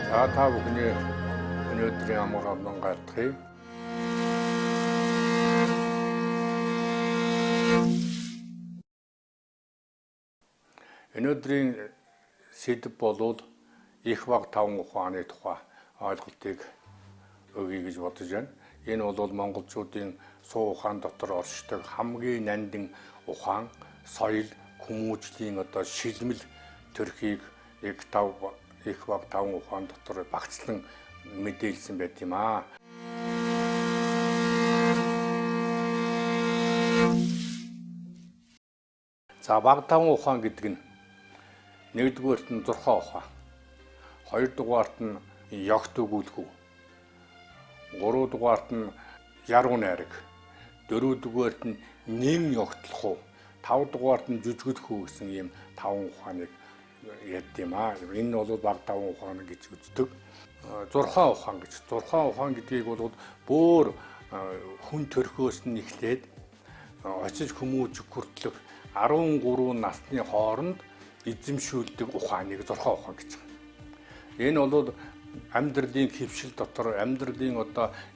За та бүхний өнөөдрийн амар аман гатхыг өнөөдрийн сэдэв болвол их баг таван ухааны тухай ойлголтыг өгье гэж бодож байна. Энэ бол монголчуудын суу ухаан дотор оршдог хамгийн нандин ухаан, соёл, хүмүүжлийн шилмэл төрхийг их баг таван ухаан дотор багцлан мэдээлсэн байт юм аа. За баг таван ухаан гэдэг нь нэгдүгээрт нь зурхаа ухаан, хоёрдугаарт нь ягт өгүүлэх, гуравдугаарт нь яруу найраг, дөрөвдүгээрт нь нэм ягтлах уу, тавдугаарт нь жүжиглэх үү гэсэн ийм таван ухааныг ярьд юм аа. Энэ бол баг таван ухаан гэж үздэг. Зурхаа ухаан гэж. Зурхаа ухаан гэдгийг бол бүр хүн төрхөөс нь эхлээд очиж хүмүүжих хүртэлх 13 насны хооронд эзэмшүүлдэг ухааныг зурхаа ухаан гэж байна. Энэ бол амьдралын хөвшил дотор амьдралын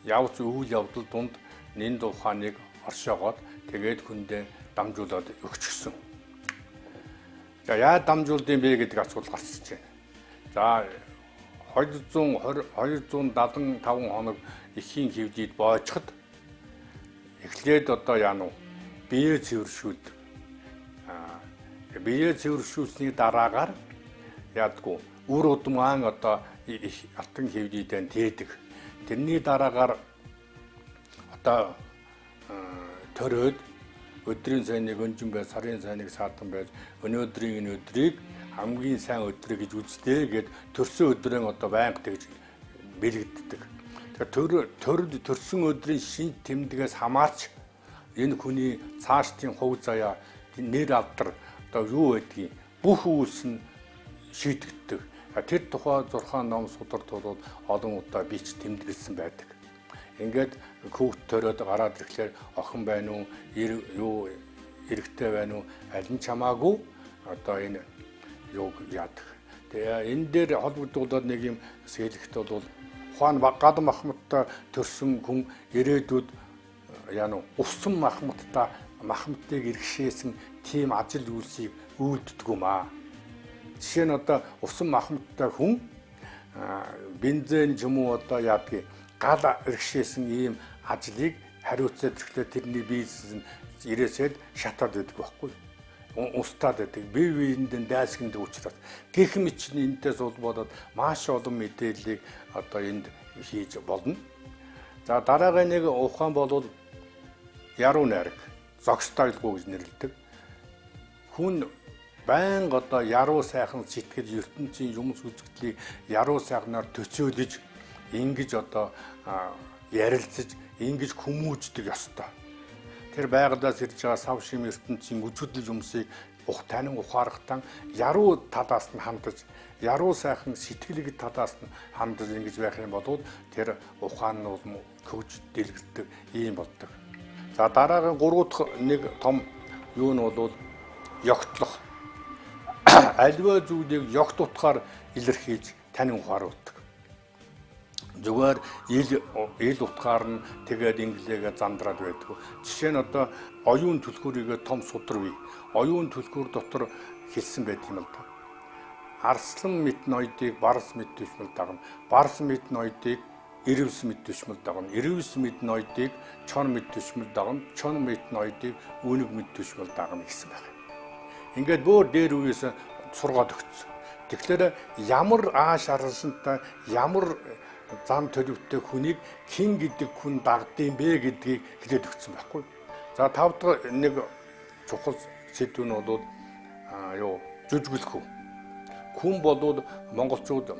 явц үйл явдал дунд нэнд ухааныг оршоогоод тэгээд хүндээ дамжуулаад өгчихсөн. За яа дамжуулдсан бэ гэдэг асуулт гарч ирж байна. За 275 хоног эхийн хөвжид боочход эхлээд яана уу бие цэвэршүүлдэг. Бие цэвэршүүлсний дараагаар яадгүй үр удмаан их алтан хөвжидэн тээдэг. Тэрний дараагаар төрөөд өдрийн сайныг өнжин бай, сарын сайныг саатан байж, өнөөдрийн өдрийг хамгийн сайн өдөр гэж үзтээ гэд төрсөн өдрөө байнга тэгж бэлэгддэг. Тэгэхээр төрсөн өдрийн шин тэмдгээс хамаарч энэ хүний цаашдын хувь заяа нэр алдар юу байдгийг бүх үйлс нь шийдэгддэг. Тэр тухай 6 ном сударт бол олон удаа бич тэмдэглэсэн байдаг. Ингээд хүүхд төрөөд гараад ирэхлээр охин байна уу, юу эрэгтэй байна уу, аль нь чамаагүй энэ юу яадаг. Тэгээ энэ дээр холбогдуулаад нэг юм сэйлэгт бол ухаан гадам махматтай төрсөн хүн ирээдүйд яана усан махматыг иргэшээсэн тийм ажил үйлсийг үйлддэг юм аа. Жишээ нь усан махматтай хүн бензин ч юм уу яадгийг гал иргэшээсэн ийм ажлыг хариуцаад ирэхлээр тэрний бизнес нь ирээсээд шатаад байдаг байхгүй. Устдаад байдаг. Бие биендээ дайсагндаг учраас гэх мэт энэтэйс холбоотой маш олон мэдээллийг энд хийж болно. За дараагийн нэг ухаан бол яруу найраг, зогстойлгоо гэж нэрлэдэг. Хүн байнга яруу сайхан сэтгэл ертөнцийн юмс үзэгдлийг яруу сайхнаар төцөөлж ингэж ярилцаж ингэж хүмүүждэг ёстой. Тэр байгалаас ирж байгаа сав шим ертөнцийн үзэгдэл юмсыг танин ухаарахтан яруу талаас нь хандаж, яруу сайхан сэтгэлийг талаас нь хандаж ингэж байх юм бол тэр ухаан нь хөгж дэлгэрдэг ийм болдог. За дараагийн 3 дахь нэг том юу нь бол ягтлах. Аливаа зүйлийг ягт утгаар илэрхийлж танин ухааруулдаг. Зүгээр ил утгаар нь тэгээд инглигээ зандраад байдаг. Жишээ нь оюун түлхүүрийг том судар бий. Оюун түлхүүр дотор хэлсэн байт юм л да. Арслан мэт ноёдыг барс мэт төшмөл дагна. Барс мэт ноёдыг ирвэс мэт төшмөл дагна. Ирвэс мэт ноёдыг чон мэт төшмөл дагна. Чон мэт ноёдыг үнэг мэт төшмөл дагна гэсэн байна. Ингээд бүр дээр үеэс сургаад өгсөн. Тэгэхээр ямар ааш аргалшинтай ямар зам төлөвтэй хүнийг хэн гэдэг хүн дагдсан бэ гэдгийг хэлээд өгсөн байхгүй. За 5 дахь нэг чухал сэдв нь бол жүжиглэх үү. Хүн бол монголчууд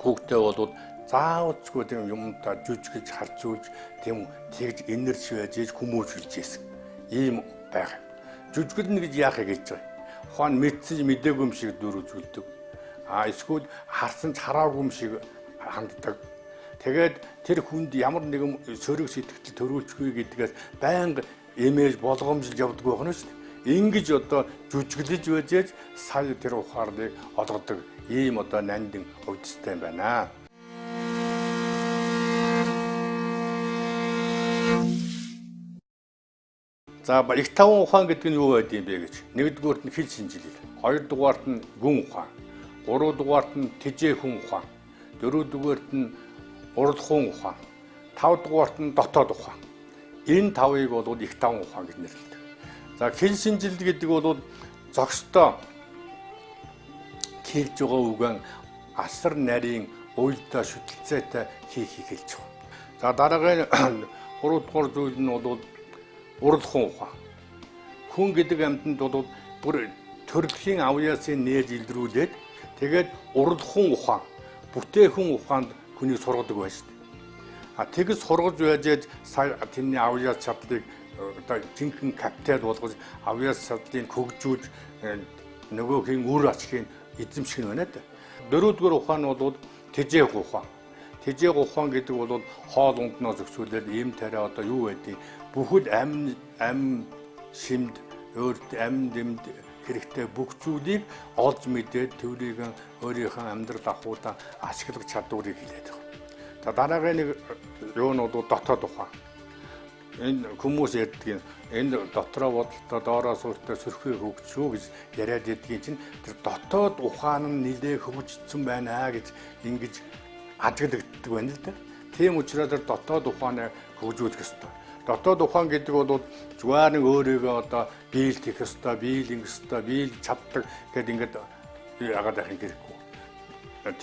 хүүхдээ бол заавалчгүй тийм юмтай жүжиглэж харцуулж тийм тэгж энерги байж хүмүүжүүлж ийсэн. Ийм байх. Жүжиглэнэ гэж яах гэж байгаа. Ухаан мэдсэж мдээгүй юм шиг дүр үзүүлдэг. Эсвэл харсан ч хараагүй юм шиг ханддаг. Тэгээд тэр хүнд ямар нэгэн сөрөг сэтгэл төрүүлчихвэ гэдгээс байнга имиж болгоомжилж явдаг байх нь шүү дээ. Ингэж жүжиглэж байж сая тэр ухааныг олгодог ийм одоо нандин өвдөстэй юм байна. За их таван ухаан гэдэг нь юу байд юм бэ гэж. Нэгдүгüүрт нь хэл шинжилэл, хоёрдугаарт нь гүн ухаан, гуравдугаарт нь тэжээхэн ухаан, дөрөвдүгüүрт нь уралдахан ухаан, тавдугаарт нь дотоод ухаан. Энэ тавыг бол их таван ухаан гэж нэрлэдэг. За хэл шинжилэл гэдэг бол зохистой хэлж байгаа үгэн асар нарийн уйлдаа шүтэлцээтэй хийхийг хэлж байгаа. За дараагийн 3 дугаар зүйл нь бол уралдахан ухаан. Хүн гэдэг амьтанд бол бүр төрөлхийн авьяасын нээж илрүүлээд тэгээд уралдахан ухаан, бүтээхэн ухаанд хүнийг сургадаг байж шүү дээ. Тэгс сургаж байжээд тэрний авьяас чадлыг одоо жинхэнэ капитал болгож авьяас чадлыг хөгжүүлж нөгөөхийн үр ашгийг эзэмших нь байна да. Дөрөвдүгээр ухаан нь бол тэжээх ухаан. Тэжээх ухаан гэдэг бол хоол унднаас өксүүлээд ийм тариа одоо юу байдгийг бүхэл ам шимд өөрт ам дэмд хэрэгтэй бүх зүйлийг олж мэдээд тэрийг өөрийнхөө амьдрал ахуйдаа ашиглах чадварыг хилээд байна. За дараагийн нэг юу нь бол дотоод ухаан. Энэ хүмүүс ярьдаг энэ дотроо бодолтой доороо суурьтай сөрхий хөгжөө гэж яриад байдгийн чинь тэр дотоод ухаан нь нэлээ хөгжсөн байна гэж ингэж ажиглагддаг байна л да. Тийм учраас тэр дотоод ухааныг хөгжүүлэх ёстой. Дотоод ухаан гэдэг бол зүгээр нэг өөрийгөө одоо биелт хийх ёстой, биел ингэх ёстой, биел чаддаг гэд ингээд яагаад байх юм хэрэггүй.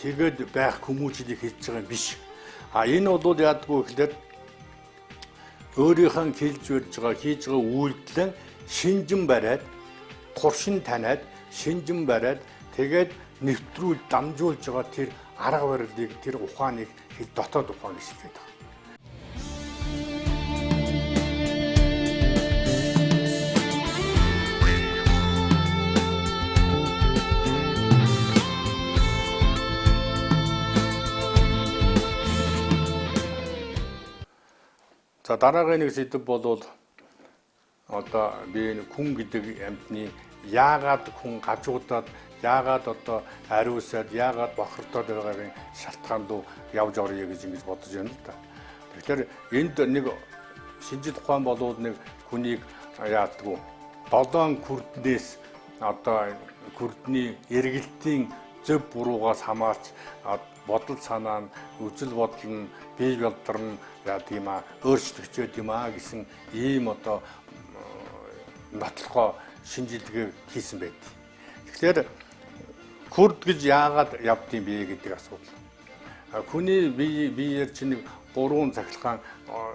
Тэгээд байх хүмүүжлийг хийж байгаа юм биш. Энэ бол яадгүй гэхэлэр өөрийнхөө хэлж барьж байгаа хийж байгаа үйлдэлэн шинжин бариад, туршин таниад, шинжин бариад тэгээд нэвтрүүл дамжуулж байгаа тэр арга барилыг тэр ухааныг дотоод ухаан гэж хэлдэг. За дараагийн нэг сэдв бол одоо би хүн гэдэг амьтны яагаад хүн гажуудаад яагаад одоо ариусаад яагаад бохирдоод байгаагийн шалтгаан руу явж орё гэж ингэж бодож байна л да. Тэгэхээр энд нэг шинжил ухаан болвол нэг хүнийг яадгүй 7 күрднээс одоо күрдний эргэлтийн зөв буруугаас хамаарч бодол санаа нь үзэл бодол нь бие бодлор нь яа тийм өөрчлөгдөж юм гэсэн ийм одоо нотлохоо шинжилгээ хийсэн байд. Тэгэхээр күрд гэж яагаад явдсан бэ гэдэг асуудал. Хүний биеэр чинь нэг 3 цахилгаан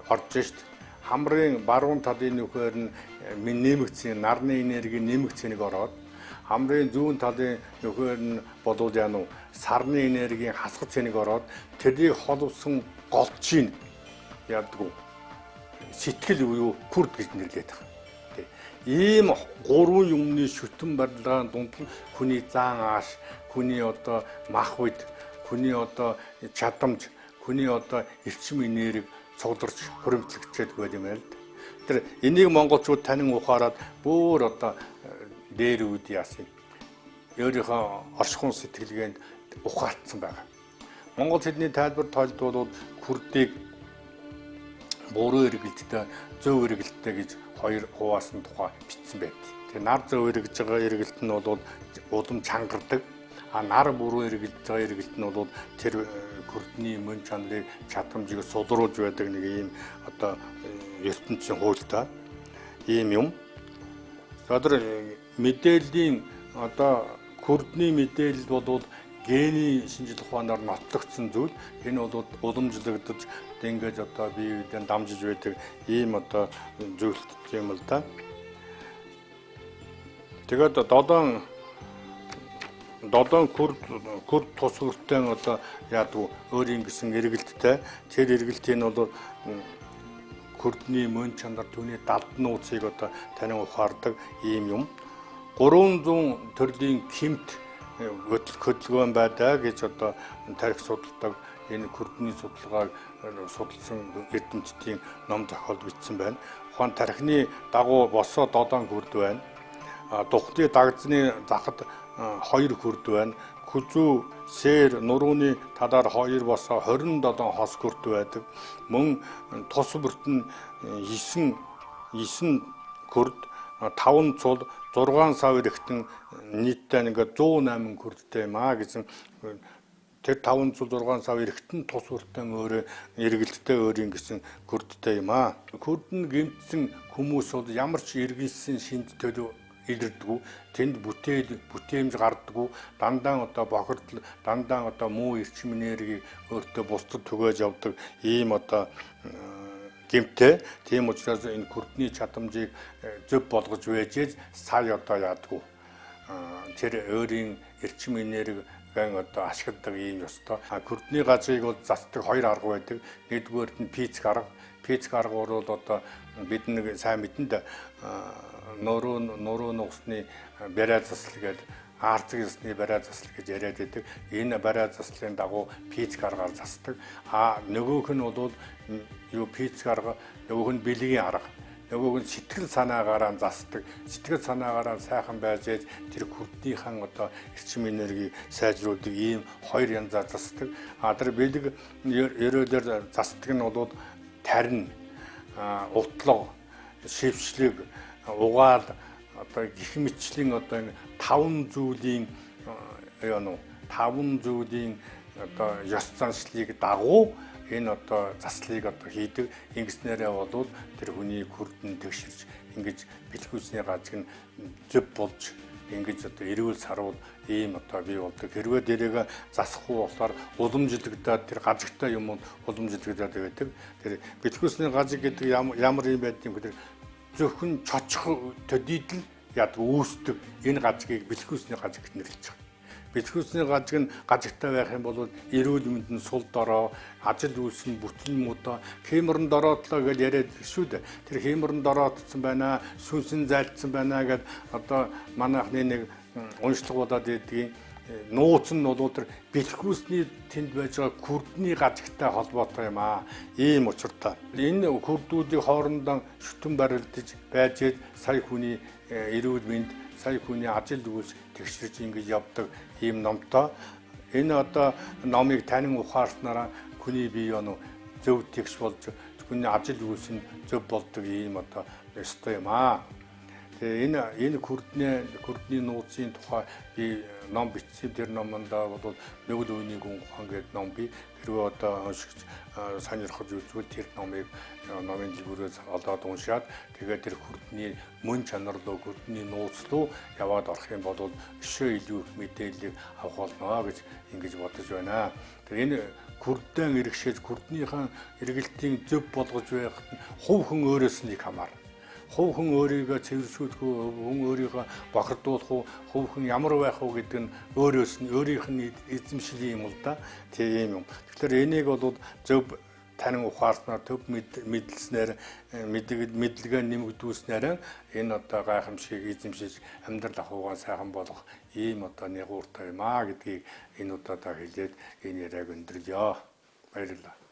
орж шít. Хамрын баруун талын нөхөр нь нэмэгдсэн нарны энерги нэмэгдсэнийг ороод хамрын зүүн талын нөхөр нь болов яа сарны энергийн хасгах цэнийг ороод тэрийг холвсон голчийн яадгүй сэтгэл буюу күрд гэж нэрлэдэг. Ийм 3 юмны шүтэн барилгааны дунд хүний заан ааш, хүний одоо мах үед, хүний одоо чадамж, хүний одоо эрчим энерги цугларч хуримтлагдчихэд байд юм байна л да. Тэр энийг монголчууд танин ухаарад бүр одоо дээр үед яасан өөрийнхөө оршихуун сэтгэлгээнд ухаалтсан байна. Монгол хэлний тайлбар тойлд бол күрдийг буруу эргэлттэй, зөв эргэлттэй гэж хоёр хуваасан тухай бичсэн байд. Тэгээ нар зөв эргэлж байгаа эргэлт нь бол улам чангардаг. Нар буруу эргэлж байгаа эргэлт нь бол тэр күрдний мөн чанарыг чадамжийг сулруулж байдаг нэг ийм одоо ертөнцийн хуультай ийм юм. Тэр мэдээллийн одоо күрдний мэдээлэл бол гений шинжил ухаанаар нотлогдсон зүйл. Энэ бол уламжлагдаж ингэж одоо бие биедээ дамжиж байдаг ийм одоо зүйл юм л да. Тэгээд 7 күрд тус хүртэн одоо яадгүй өөрийн гэсэн эргэлттэй. Тэр эргэлтийн бол күрдний мөн чанар түүний далд нууцыг одоо танин ухаардаг ийм юм. 300 төрлийн хэмт хөдөлгөөн байдаг гэж одоо тарих судалдаг энэ күрдний судалгааг судалсан эрдэмтдийн ном зохиол бичсэн байна. Ухаан тархины дагуу босоо 7 күрд байна. Тухны дагцны захад 2 күрд байна. Хүзүү, сээр, нурууны талаар 2 босоо 27 хос күрт байдаг. Мөн тус бүрт нь 9 күрд, 5 цул, 6 сав эрэхтэн нийтдээ ингээд 108 күрдтэй юм аа гэсэн. Тэр 5 цул 6 сав эрэхтэн тус бүртэн өөрөө эргэлттэй өөрийн гэсэн күрдтэй юм аа. Күрд нь гэмтсэн хүмүүс бол ямар ч эргэлсэн шинж төлөв илэрдэггүй, тэнд бүтээмж гардаггүй, дандаа одоо бохирдол, дандаа одоо муу эрчим энерги өөртөө бусдад түгээж явдаг ийм одоо гэмтэй. Тийм учраас энэ күрдний чадамжийг зөв болгож байж сая одоо яадаггүй. Тэр өөрийн эрчим энерги одоо ашигладаг ийм ёстой. Күрдний гажиг бол засдаг 2 арга байдаг. Нэгдүгээрт нь пиц арга. Пиц арга бол одоо бид нэг сайн мэдэнд нуруу нугасны барай засал гэдэг арцэг ёсны барай засал гэж яриад байдаг. Энэ барай заслын дагуу пиц аргаар засдаг. Нөгөөх нь бол пиц арга, нөгөөх нь бэлгийн арга. Нөгөөх нь сэтгэл санаагаараа засдаг. Сэтгэл санаагаараа сайхан байж тэр күрднийхэн одоо эрчим энерги сайжруулдаг ийм 2 янзаар засдаг. Тэр бэлэг ерөөлөөр засдаг нь бол тарин, утлог, шившлэг, угаал одоо гих мэтчлийн одоо 5 зүйлийн одоо ёс заншлыг дагуу энэ одоо заслыг одоо хийдэг. Ингэснээрээ бол тэр хүний күрдэн тэгширч ингэж бэлгүүсний гажиг нь зөв болж ингэж одоо эрүүл сарвал ийм одоо бий болдог. Хэрвээ дээрээ засахгүй болохоор уламжлагдаад тэр гажигтай юм уламжлагдаад байдаг. Тэр бэлгүүсний гажиг гэдэг ямар юм байдаг юм бэ? Зөвхөн чочих төдийдл үүсдэг энэ гажгийг бэлгүүсний гажиг гэж нэрлэж байгаа. Бэлгүүсний гажиг нь гажигтай байх юм бол эрүүл мэнд нь сул дорой, ажил үйлс нь бүтэн муудаа, хэмэрэн дороотлоо гэж яриад шүү дээ. Тэр хэмэрэн дороотсон байна, сүнсэн зайлдсан байна гэд одоо манайхны нэг уншлагуудад байдгийн нууц нь бол тэр бэлгүүсний тэнд байж байгаа күрдний гажигтай холбоотой юм аа. Ийм учиртай. Энэ күрдүүдийн хоорондоо шүтэн барилдаж байж сая хүний эрүүл мэнд, сая хүний ажил үйлс тэгшэрч ингэж явдаг ийм номтой. Энэ одоо номыг танин ухаарснараа хүний бие зөв тэгш болж хүний ажил үйлс нь зөв болдог ийм одоо ёстой юм аа. Тэгээ энэ күрдний нууцын тухай би ном бичсэн. Тэр номондоо бол Нэгэл үений гүн ухаан гэдэг ном би хэрвээ одоо уншигч сонирхож үзвэл тэр номын дэлгүүрээс олоод уншаад тэгээд тэр күрдний мөн чанар руу, күрдний нууц руу яваад орох юм бол өшөө илүү их мэдээллийг авах болно гэж ингэж бодож байна. Тэгээ энэ күрдэн иргэшээж күрднийхэн эргэлтийн зөв болгож байхад хувь хүн өөрөөс нь хамаарна. Хувь хүн өөрийгөө цэвэршүүлэх үү, хүн өөрийгөө бохирдуулах уу, хувь хүн ямар байх уу гэдэг нь өөрөөс нь өөрийнх нь эзэмшлийн юм л да. Тийм юм. Тэгэхээр энийг бол зөв танин ухаарснаар төв мэдлснээр мэдлэгээ нэмэгдүүлснээр энэ одоо гайхамшиг эзэмшиж амьдрал ахуйгаа сайхан болох ийм одоо нэгууртай юм аа гэдгийг энэ удаа хэлээд энэ яриаг өндөрлөё. Баярлалаа.